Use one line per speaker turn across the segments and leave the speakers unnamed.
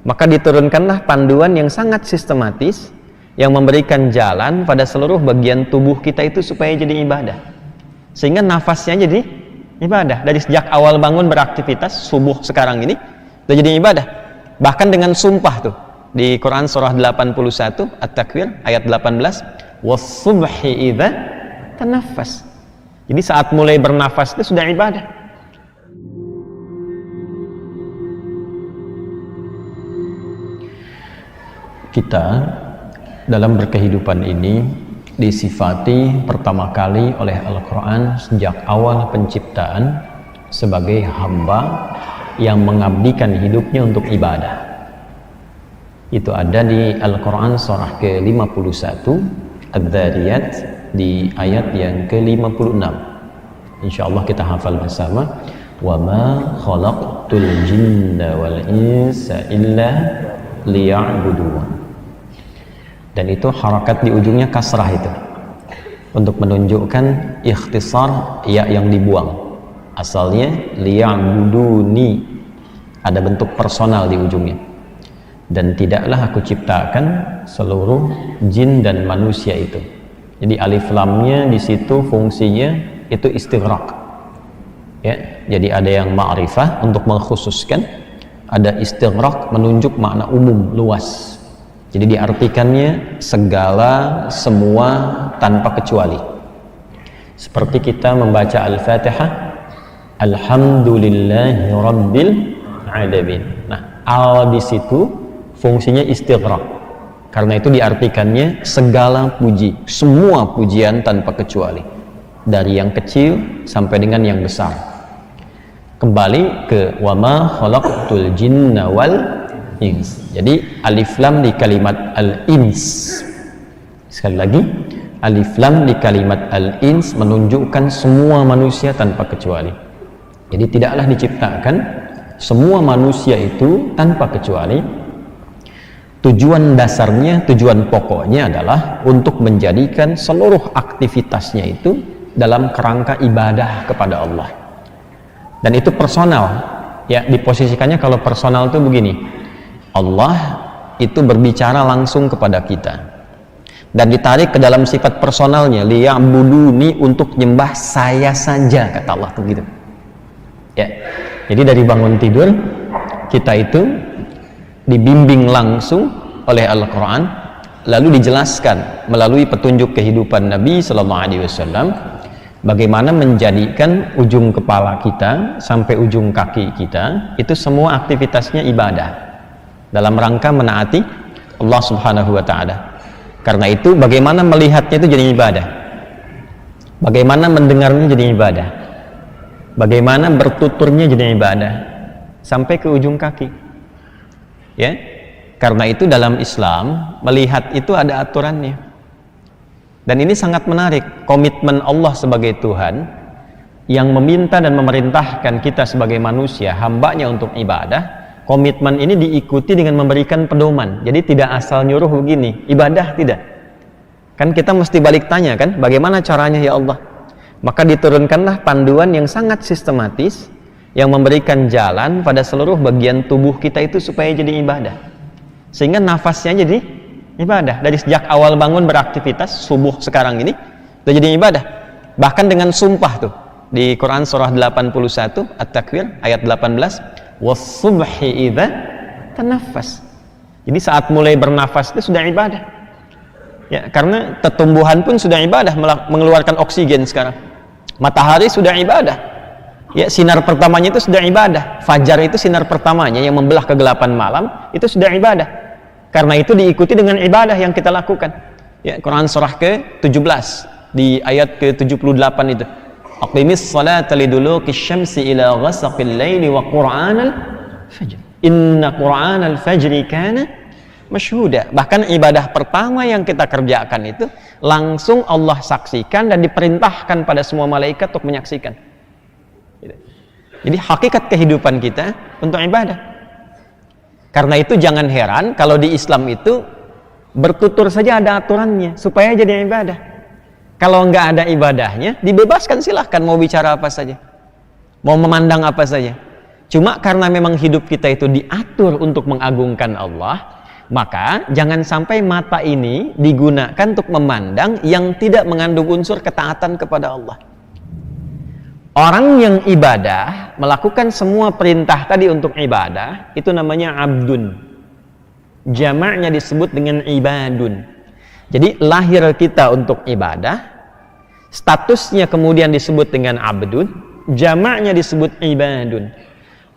Maka diturunkanlah panduan yang sangat sistematis yang memberikan jalan pada seluruh bagian tubuh kita itu supaya jadi ibadah. Sehingga nafasnya jadi ibadah. Dari sejak awal bangun beraktivitas, subuh sekarang ini udah jadi ibadah. Bahkan dengan sumpah tuh di Quran surah 81 At-Takwir ayat 18, was-subhi idza tanaffas. Jadi saat mulai bernafas itu sudah ibadah. Kita dalam berkehidupan ini disifati pertama kali oleh Al-Quran sejak awal penciptaan sebagai hamba yang mengabdikan hidupnya untuk ibadah. Itu ada di Al-Quran surah ke-51 Ad-Dzariyat di ayat yang ke-56. Insyaallah kita hafal bersama. Wa ma khalaqtul jinna wal insa illa liya'budun. Dan itu harakat di ujungnya kasrah itu untuk menunjukkan ikhtisar ya yang dibuang. Asalnya liya'buduni, ada bentuk personal di ujungnya. Dan tidaklah aku ciptakan seluruh jin dan manusia itu. Jadi alif lamnya di situ fungsinya itu istighraq. Ya, jadi ada yang ma'rifah untuk mengkhususkan, ada istighraq menunjuk makna umum luas. Jadi diartikannya segala, semua, tanpa kecuali. Seperti kita membaca Al-Fatihah, Alhamdulillahi Rabbil Alamin. Nah, al di situ fungsinya istighraq. Karena itu diartikannya segala puji, semua pujian tanpa kecuali. Dari yang kecil sampai dengan yang besar. Kembali ke wa ma khalaqtul jinna wal ins. Jadi alif lam di kalimat al-ins. Sekali lagi, alif lam di kalimat al-ins menunjukkan semua manusia tanpa kecuali. Jadi tidaklah diciptakan semua manusia itu tanpa kecuali. Tujuan dasarnya, tujuan pokoknya adalah untuk menjadikan seluruh aktivitasnya itu dalam kerangka ibadah kepada Allah. Dan itu personal. Ya, diposisikannya kalau personal itu begini. Allah itu berbicara langsung kepada kita dan ditarik ke dalam sifat personalnya, liya'buduni, untuk nyembah saya saja, kata Allah begitu. Ya. Jadi dari bangun tidur kita itu dibimbing langsung oleh Al-Quran, lalu dijelaskan melalui petunjuk kehidupan Nabi Sallallahu Alaihi Wasallam bagaimana menjadikan ujung kepala kita sampai ujung kaki kita itu semua aktivitasnya ibadah dalam rangka menaati Allah Subhanahu wa Ta'ala. Karena itu bagaimana melihatnya itu jadi ibadah, bagaimana mendengarnya jadi ibadah, bagaimana bertuturnya jadi ibadah sampai ke ujung kaki. Ya, karena itu dalam Islam melihat itu ada aturannya. Dan ini sangat menarik, komitmen Allah sebagai Tuhan yang meminta dan memerintahkan kita sebagai manusia, hambanya untuk ibadah. Komitmen ini diikuti dengan memberikan pedoman. Jadi tidak asal nyuruh begini, ibadah tidak. Kan kita mesti balik tanya kan, bagaimana caranya ya Allah? Maka diturunkanlah panduan yang sangat sistematis yang memberikan jalan pada seluruh bagian tubuh kita itu supaya jadi ibadah. Sehingga nafasnya jadi ibadah. Dari sejak awal bangun beraktivitas, subuh sekarang ini udah jadi ibadah. Bahkan dengan sumpah tuh di Quran surah 81 At-Takwir ayat 18, was-subhi idza tanaffas. Jadi saat mulai bernafas itu sudah ibadah. Ya, karena tumbuhan pun sudah ibadah, mengeluarkan oksigen sekarang. Matahari sudah ibadah. Ya, sinar pertamanya itu sudah ibadah. Fajar itu sinar pertamanya yang membelah kegelapan malam, itu sudah ibadah. Karena itu diikuti dengan ibadah yang kita lakukan. Ya, Quran surah ke-17 di ayat ke-78 itu. Aqimis salata liduluki syamsi ila ghasaqil laili wa qur'anal fajr. Inna qur'anal fajri kana masyhuda. Bahkan ibadah pertama yang kita kerjakan itu langsung Allah saksikan dan diperintahkan pada semua malaikat untuk menyaksikan. Jadi hakikat kehidupan kita untuk ibadah. Karena itu jangan heran kalau di Islam itu bertutur saja ada aturannya supaya jadi ibadah. Kalau nggak ada ibadahnya, dibebaskan, silahkan mau bicara apa saja, mau memandang apa saja. Cuma karena memang hidup kita itu diatur untuk mengagungkan Allah, maka jangan sampai mata ini digunakan untuk memandang yang tidak mengandung unsur ketaatan kepada Allah. Orang yang ibadah, melakukan semua perintah tadi untuk ibadah, itu namanya abdun. Jamaknya disebut dengan ibadun. Jadi lahir kita untuk ibadah, statusnya kemudian disebut dengan abdun, jamaknya disebut ibadun.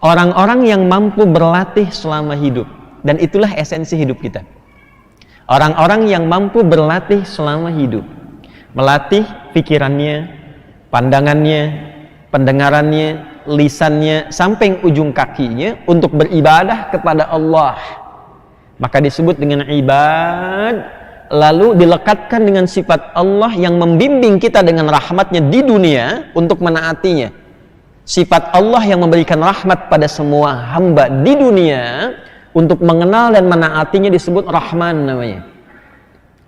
Orang-orang yang mampu berlatih selama hidup, dan itulah esensi hidup kita. Orang-orang yang mampu berlatih selama hidup, melatih pikirannya, pandangannya, pendengarannya, lisannya, sampai ujung kakinya untuk beribadah kepada Allah, maka disebut dengan ibad. Lalu dilekatkan dengan sifat Allah yang membimbing kita dengan rahmatnya di dunia untuk menaatinya. Sifat Allah yang memberikan rahmat pada semua hamba di dunia untuk mengenal dan menaatinya disebut Rahman namanya.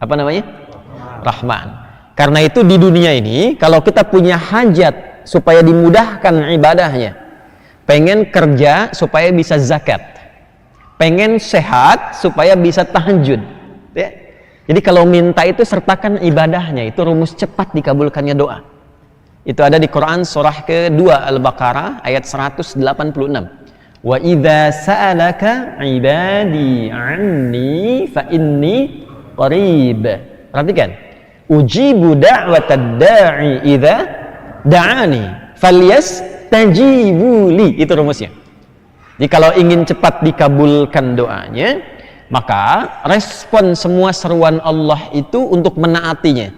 Apa namanya? Rahman. Karena itu di dunia ini, kalau kita punya hajat supaya dimudahkan ibadahnya, pengen kerja supaya bisa zakat, pengen sehat supaya bisa tahajud, ya. Jadi kalau minta itu sertakan ibadahnya, itu rumus cepat dikabulkannya doa. Itu ada di Quran surah kedua Al-Baqarah ayat 186. Wa idza sa'alaka ibadi anni fa inni qarib. Perhatikan, ujibu da'watad da'i idza da'ani falyastajibuli. Itu rumusnya. Jadi kalau ingin cepat dikabulkan doanya, maka respon semua seruan Allah itu untuk menaatinya.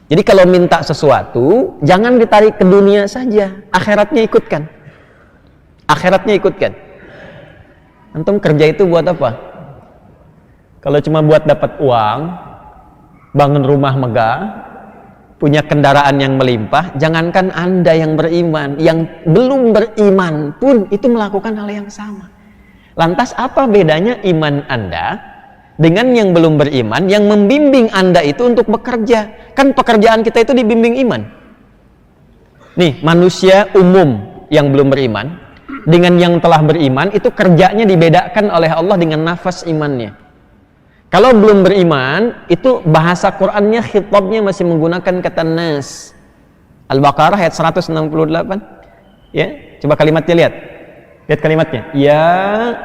Jadi kalau minta sesuatu, jangan ditarik ke dunia saja, akhiratnya ikutkan. Akhiratnya ikutkan. Antum kerja itu buat apa? Kalau cuma buat dapat uang, bangun rumah megah, punya kendaraan yang melimpah, jangankan Anda yang beriman, yang belum beriman pun itu melakukan hal yang sama. Lantas apa bedanya iman Anda dengan yang belum beriman, yang membimbing Anda itu untuk bekerja? Kan pekerjaan kita itu dibimbing iman. Nih, manusia umum yang belum beriman dengan yang telah beriman itu kerjanya dibedakan oleh Allah dengan nafas imannya. Kalau belum beriman, itu bahasa Qur'annya, khitabnya masih menggunakan kata nas. Al-Baqarah ayat 168. Ya, coba kalimatnya lihat. Lihat kalimatnya. Ya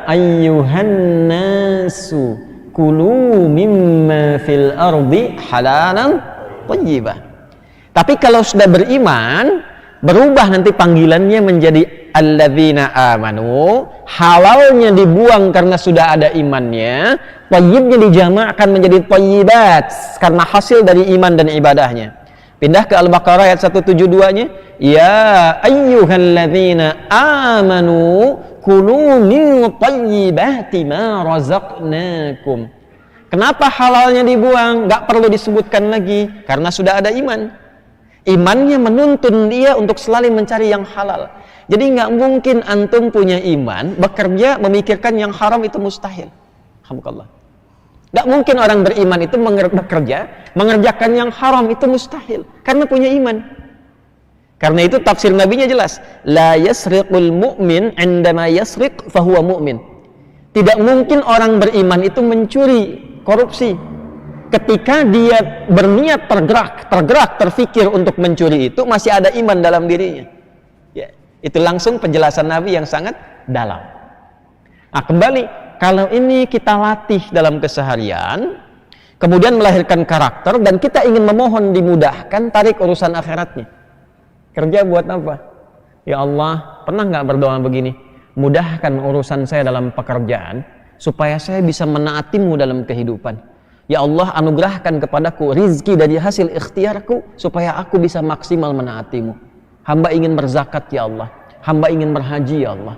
ayyuhan nasu kulu mimma fil ardi halalan thayyibah. Tapi kalau sudah beriman, berubah nanti panggilannya menjadi alladzina amanu, halalnya dibuang karena sudah ada imannya, thayyibnya dijamakkan menjadi thayyibat karena hasil dari iman dan ibadahnya. Pindah ke Al-Baqarah ayat 172-nya, ya ayyuhalladzina amanu kulu min thayyibati ma razaqnakum. Kenapa halalnya dibuang? Gak perlu disebutkan lagi karena sudah ada iman. Imannya menuntun dia untuk selalu mencari yang halal. Jadi nggak mungkin antum punya iman, bekerja memikirkan yang haram, itu mustahil. Alhamdulillah. Nggak mungkin orang beriman itu bekerja mengerjakan yang haram, itu mustahil. Karena punya iman. Karena itu tafsir nabinya jelas. La yasriqul mu'min indama yasriq fahuwa mu'min. Tidak mungkin orang beriman itu mencuri, korupsi. Ketika dia berniat tergerak, terfikir untuk mencuri, itu masih ada iman dalam dirinya. Ya, itu langsung penjelasan Nabi yang sangat dalam. Nah, kembali, kalau ini kita latih dalam keseharian, kemudian melahirkan karakter, dan kita ingin memohon dimudahkan, tarik urusan akhiratnya. Kerja buat apa? Ya Allah, pernah nggak berdoa begini? Mudahkan urusan saya dalam pekerjaan, supaya saya bisa menaatimu dalam kehidupan. Ya Allah, anugerahkan kepadaku rizki dari hasil ikhtiarku supaya aku bisa maksimal menaatimu. Hamba ingin berzakat ya Allah, hamba ingin berhaji ya Allah.